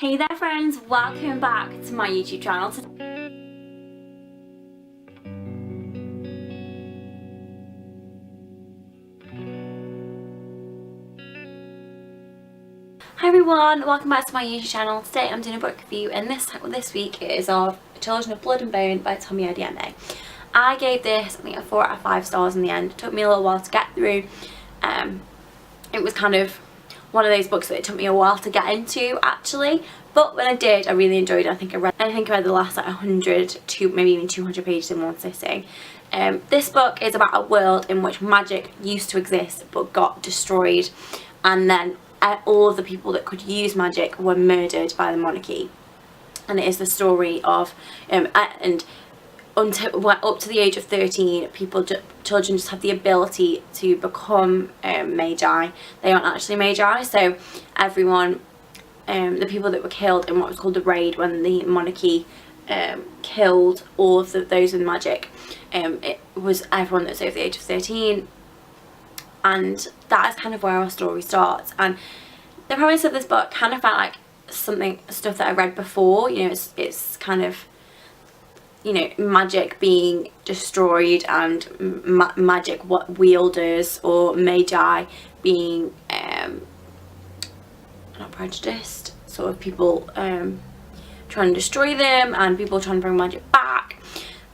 Hey there friends, welcome back to my YouTube channel. Hi everyone, welcome back to my YouTube channel. Today I'm doing a book review and this week it is of Children of Blood and Bone by Tomi Adeyemi. I gave this, I think, a 4 out of 5 stars in the end. It took me a little while to get through. It was kind of one of those books that it took me a while to get into actually, but when I did I really enjoyed it. I think I read the last like 100 to maybe even 200 pages in one sitting. This book is about a world in which magic used to exist but got destroyed, and then all of the people that could use magic were murdered by the monarchy. And it is the story of until up to the age of 13, children just have the ability to become magi. They aren't actually magi, so everyone, the people that were killed in what was called the raid when the monarchy killed all of those with magic, it was everyone that's over the age of 13, and that is kind of where our story starts. And the premise of this book kind of felt like stuff that I read before. You know, it's kind of, you know, magic being destroyed and magic wielders or magi being not prejudiced, sort of people trying to destroy them and people trying to bring magic back.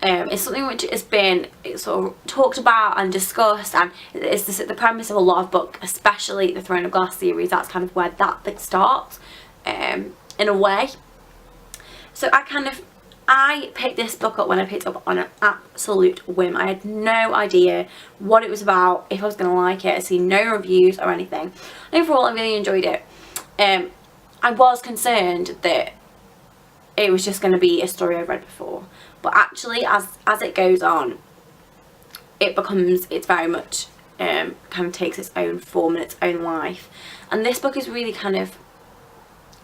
It's something which has been sort of talked about and discussed, and it's the premise of a lot of books, especially the Throne of Glass series. That's kind of where that bit starts, in a way. So I picked this book up when I picked it up on an absolute whim. I had no idea what it was about, if I was going to like it. I'd seen no reviews or anything. And overall, I really enjoyed it. I was concerned that it was just going to be a story I've read before. But actually, as it goes on, it's very much, kind of takes its own form and its own life. And this book is really kind of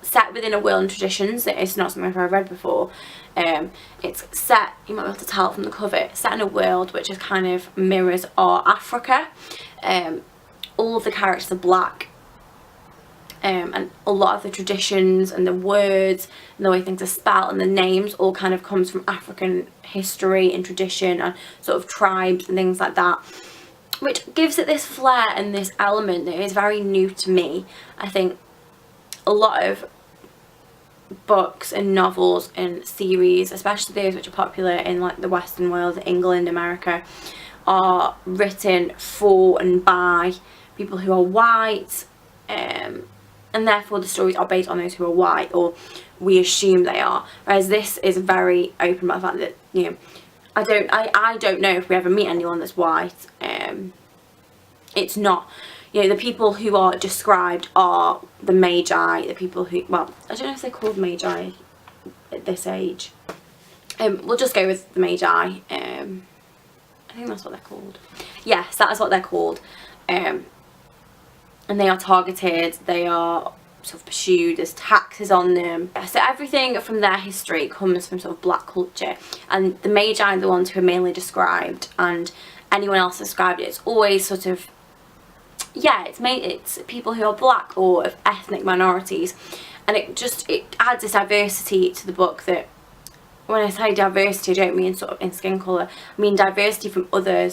set within a world and traditions that it's not something I've ever read before. It's set, you might be able to tell from the cover, it's set in a world which is kind of mirrors our Africa. All of the characters are black, and a lot of the traditions and the words and the way things are spelled and the names all kind of comes from African history and tradition and sort of tribes and things like that, which gives it this flair and this element that is very new to me. I think a lot of books and novels and series, especially those which are popular in like the Western world, England, America, are written for and by people who are white, and therefore the stories are based on those who are white, or we assume they are. Whereas this is very open about the fact that, you know, I don't know if we ever meet anyone that's white. It's not, you know, the people who are described are the magi, the people who, well, I don't know if they're called magi at this age. We'll just go with the magi. I think that's what they're called. Yes, that is what they're called. And they are targeted, they are sort of pursued, there's taxes on them. So everything from their history comes from sort of black culture. And the magi are the ones who are mainly described, and anyone else described it, it's always sort of, yeah, it's people who are black or of ethnic minorities, and it adds this diversity to the book. That when I say diversity, I don't mean sort of in skin colour, I mean diversity from other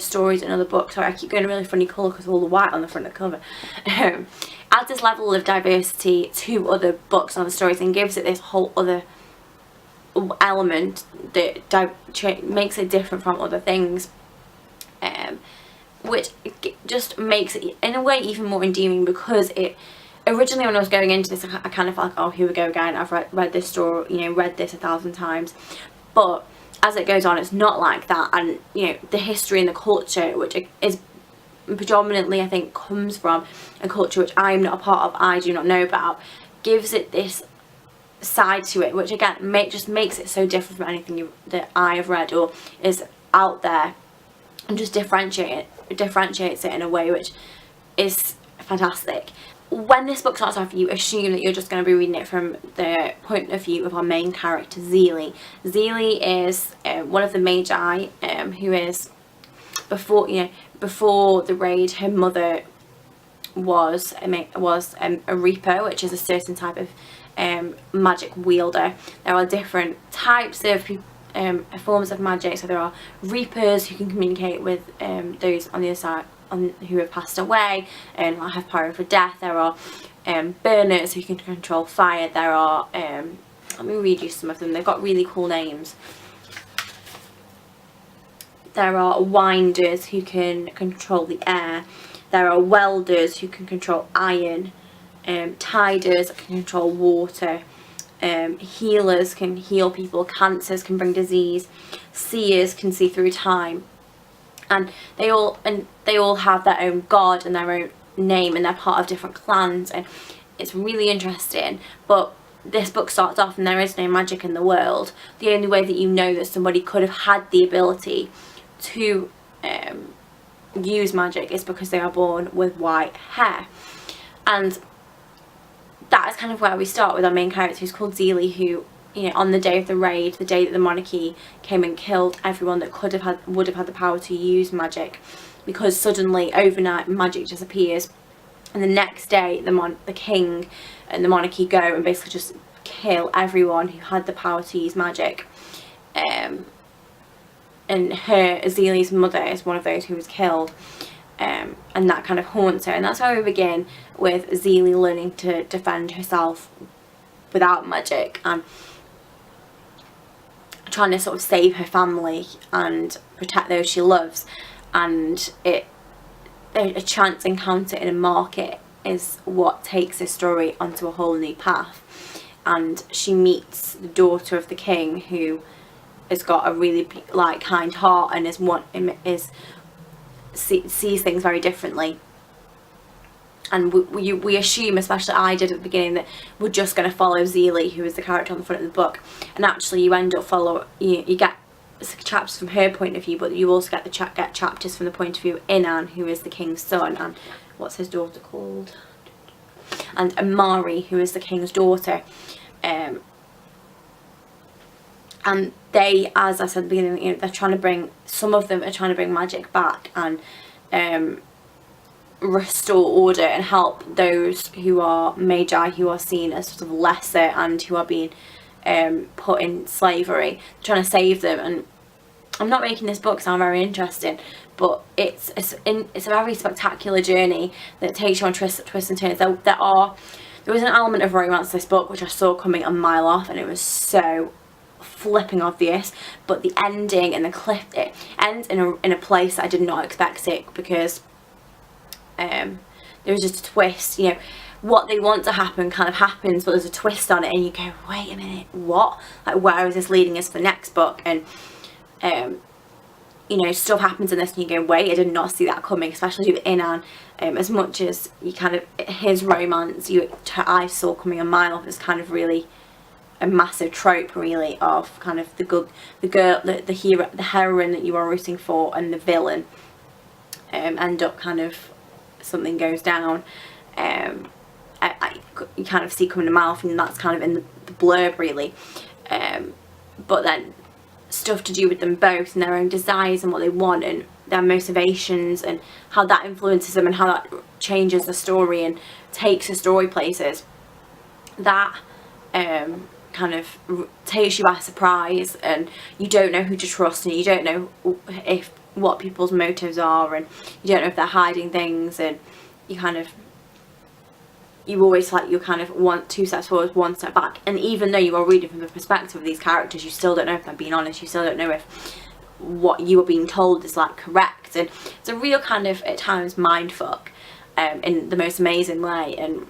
stories and other books. Sorry, I keep going a really funny colour because of all the white on the front of the cover. Adds this level of diversity to other books and other stories and gives it this whole other element that makes it different from other things. Which just makes it in a way even more endearing, because it originally, when I was going into this, I kind of felt like, oh, here we go again, I've read this story, you know, read this 1,000 times. But as it goes on, it's not like that. And, you know, the history and the culture, which is predominantly, I think, comes from a culture which I am not a part of, I do not know about, gives it this side to it, which again just makes it so different from anything that I have read or is out there, and just differentiates it in a way which is fantastic. When this book starts off, you assume that you're just going to be reading it from the point of view of our main character, Zeely. Zeely is one of the magi, who is, before the raid, her mother was a reaper, which is a certain type of magic wielder. There are different types of forms of magic. So there are reapers who can communicate with those on the other side, who have passed away and have power for death. There are burners who can control fire. There are let me read you some of them. They've got really cool names. There are winders who can control the air. There are welders who can control iron. Tiders can control water. Healers can heal people. Cancers can bring disease. Seers can see through time. And they all have their own god and their own name, and they're part of different clans, and it's really interesting. But this book starts off and there is no magic in the world. The only way that you know that somebody could have had the ability to use magic is because they are born with white hair. And that is kind of where we start with our main character, who's called Zelie, who, you know, on the day of the raid, the day that the monarchy came and killed everyone that would have had the power to use magic, because suddenly overnight magic disappears, and the next day the king and the monarchy go and basically just kill everyone who had the power to use magic. And Zelie's mother is one of those who was killed. And that kind of haunts her, and that's how we begin with Zelie learning to defend herself without magic and trying to sort of save her family and protect those she loves. And a chance encounter in a market is what takes this story onto a whole new path. And she meets the daughter of the king, who has got a really kind heart and sees things very differently. And we assume, especially I did at the beginning, that we're just going to follow Zelie, who is the character on the front of the book, and actually you end up you get chapters from her point of view, but you also get chapters from the point of view of Inan, who is the king's son, and what's his daughter called, and Amari, who is the king's daughter. And they, as I said at the beginning, you know, some of them are trying to bring magic back and restore order and help those who are magi, who are seen as sort of lesser and who are being put in slavery. They're trying to save them. And I'm not making this book sound very interesting, but it's a very spectacular journey that takes you on twists and turns. There was an element of romance to this book which I saw coming a mile off, and it was so flipping obvious. But the ending and the cliff, it ends in a place that I did not expect it, because there was just a twist. You know, what they want to happen kind of happens, but there's a twist on it, and you go, wait a minute, what? Like, where is this leading us for the next book? And you know, stuff happens in this and you go, wait, I did not see that coming, especially with Inan. As much as you kind of, his romance I saw coming a mile off, is kind of really a massive trope, really, of kind of the girl, the hero, the heroine that you are rooting for, and the villain end up kind of, something goes down. You kind of see coming a mile off, and that's kind of in the blurb, really. But then stuff to do with them both and their own desires and what they want and their motivations, and how that influences them and how that changes the story and takes the story places. That kind of takes you by surprise, and you don't know who to trust, and you don't know what people's motives are, and you don't know if they're hiding things, and you always you kind of want 2 steps forward, 1 step back. And even though you are reading from the perspective of these characters, you still don't know if they're being honest, you still don't know if what you are being told is correct. And it's a real kind of, at times, mindfuck in the most amazing way. And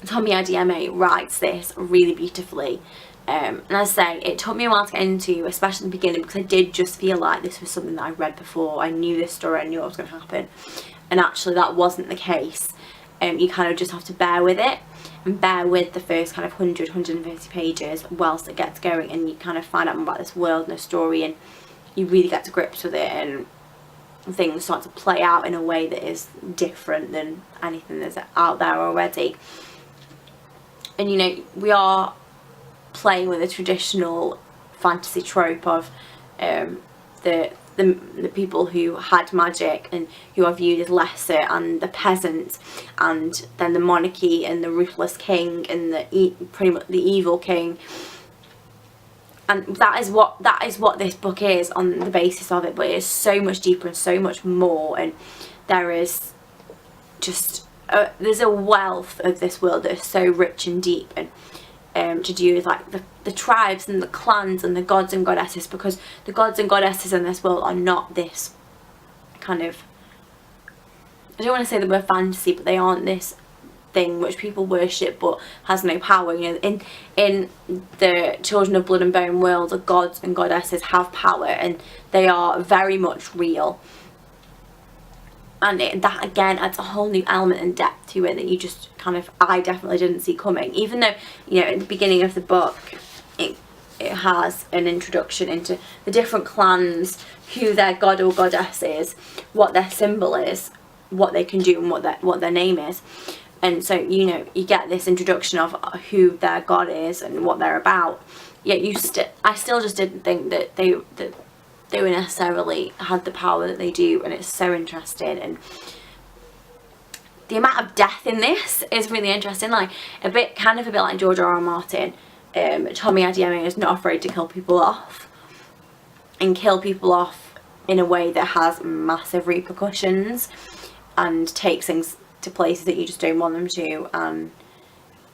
Tomi Adeyemi writes this really beautifully. And as I say, it took me a while to get into, especially in the beginning, because I did just feel like this was something that I read before. I knew this story, I knew what was going to happen, and actually that wasn't the case. You kind of just have to bear with it, and bear with the first kind of 150 pages whilst it gets going, and you kind of find out more about this world and the story, and you really get to grips with it, and things start to play out in a way that is different than anything that's out there already. And you know, we are playing with a traditional fantasy trope of the the people who had magic and who are viewed as lesser, and the peasants, and then the monarchy and the ruthless king and pretty much the evil king. And that is what this book is on the basis of it, but it is so much deeper and so much more, and there is just there's a wealth of this world that is so rich and deep, and to do with like the tribes and the clans and the gods and goddesses, because the gods and goddesses in this world are not this kind of, I don't want to say the word fantasy, but they aren't this thing which people worship but has no power. You know, in the Children of Blood and Bone world, the gods and goddesses have power, and they are very much real. And that again adds a whole new element and depth to it that you just kind of, I definitely didn't see coming. Even though, you know, at the beginning of the book it has an introduction into the different clans, who their god or goddess is, what their symbol is, what they can do, and what their name is. And so, you know, you get this introduction of who their god is and what they're about. Yet I still just didn't think that they were necessarily had the power that they do, and it's so interesting. And the amount of death in this is really interesting, like a bit like George R.R. Martin. Tomi Adeyemi is not afraid to kill people off, and kill people off in a way that has massive repercussions and takes things to places that you just don't want them to. And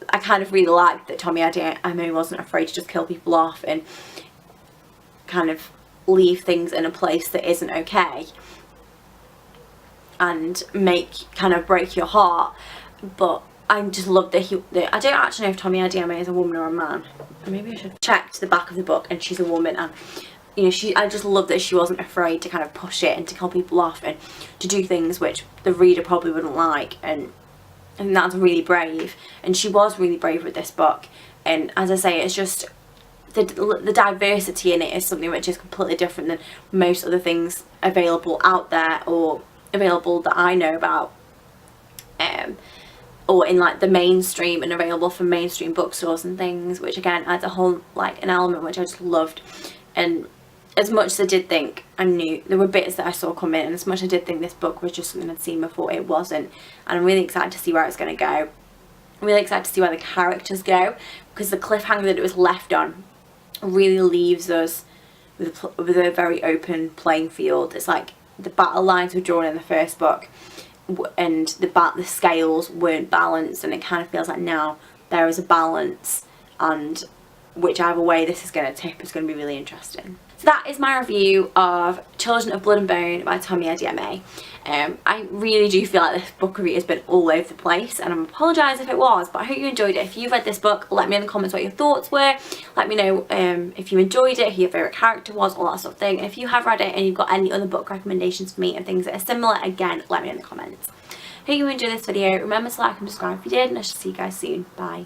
I kind of really liked that Tomi Adeyemi wasn't afraid to just kill people off and kind of leave things in a place that isn't okay and break your heart. But I just love that I don't actually know if Tomi Adeyemi is a woman or a man. Maybe I should check the back of the book, and she's a woman, and you know, I just love that she wasn't afraid to kind of push it and to kill people off and to do things which the reader probably wouldn't like, and that's really brave. And she was really brave with this book. And as I say, it's just the diversity in it is something which is completely different than most other things available out there, or available that I know about, or in like the mainstream and available from mainstream bookstores and things, which again adds a whole like an element which I just loved. And as much as I did think, I knew there were bits that I saw coming, and as much as I did think this book was just something I'd seen before, it wasn't. And I'm really excited to see where it's going to go. I'm really excited to see where the characters go, because the cliffhanger that it was left on really leaves us with a very open playing field. It's like the battle lines were drawn in the first book, and the scales weren't balanced, and it kind of feels like now there is a balance, and whichever way this is going to tip is going to be really interesting. So that is my review of Children of Blood and Bone by Tomi Adeyemi. I really do feel like this book review has been all over the place, and I apologise if it was, but I hope you enjoyed it. If you've read this book, let me know in the comments what your thoughts were. Let me know if you enjoyed it, who your favourite character was, all that sort of thing. And if you have read it and you've got any other book recommendations for me and things that are similar, again, let me know in the comments. Hope you enjoyed this video. Remember to like and subscribe if you did, and I shall see you guys soon. Bye.